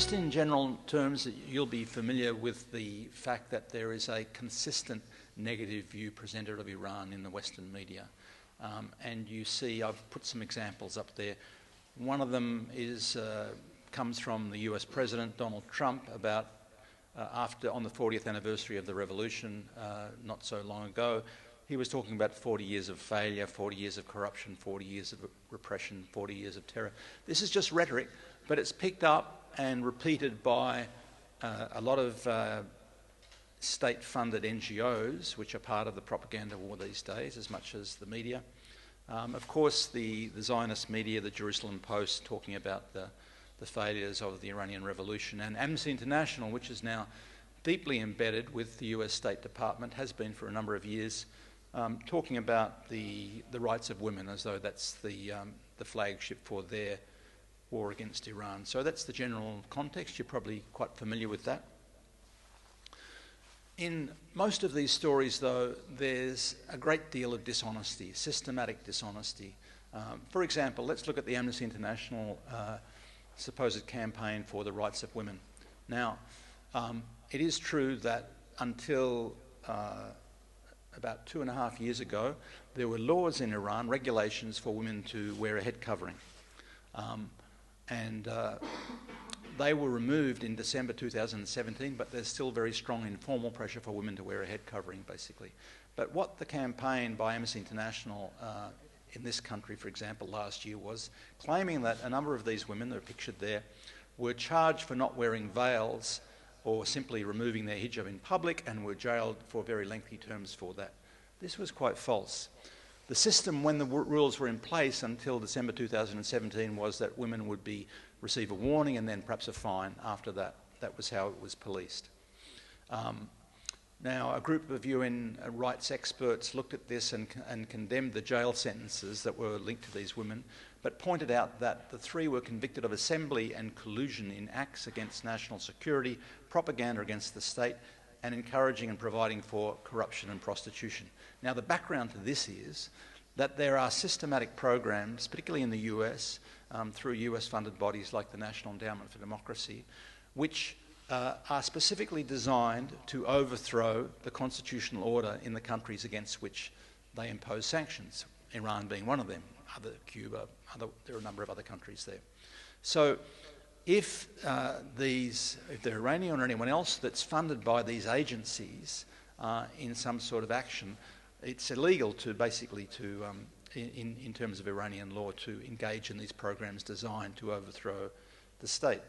Just in general terms, you'll be familiar with the fact that there is a consistent negative view presented of Iran in the Western media. And you see, I've put some examples up there. One of them comes from the US President, Donald Trump, about on the 40th anniversary of the revolution, not so long ago. He was talking about 40 years of failure, 40 years of corruption, 40 years of repression, 40 years of terror. This is just rhetoric, but it's picked up and repeated by a lot of state-funded NGOs, which are part of the propaganda war these days, as much as the media. Of course, the Zionist media, the Jerusalem Post, talking about the failures of the Iranian Revolution, and Amnesty International, which is now deeply embedded with the US State Department, has been for a number of years, talking about the rights of women as though that's the flagship for their war against Iran. So that's the general context. You're probably quite familiar with that. In most of these stories, though, there's a great deal of dishonesty, systematic dishonesty. For example, let's look at the Amnesty International supposed campaign for the rights of women. Now, it is true that until about 2.5 years ago, there were laws in Iran, regulations for women to wear a head covering. They were removed in December 2017, but there's still very strong informal pressure for women to wear a head covering, basically. But what the campaign by Amnesty International in this country, for example, last year was claiming that a number of these women, that are pictured there, were charged for not wearing veils or simply removing their hijab in public and were jailed for very lengthy terms for that. This was quite false. The system, when the rules were in place until December 2017, was that women would receive a warning and then perhaps a fine after that. That was how it was policed. Now, a group of UN rights experts looked at this and condemned the jail sentences that were linked to these women, but pointed out that the three were convicted of assembly and collusion in acts against national security, propaganda against the state, and encouraging and providing for corruption and prostitution. Now, the background to this is that there are systematic programs, particularly in the US, through US-funded bodies like the National Endowment for Democracy, which are specifically designed to overthrow the constitutional order in the countries against which they impose sanctions, Iran being one of them, Cuba, there are a number of other countries there. So if they're Iranian or anyone else that's funded by these agencies in some sort of action, it's illegal to basically in terms of Iranian law, to engage in these programs designed to overthrow the state.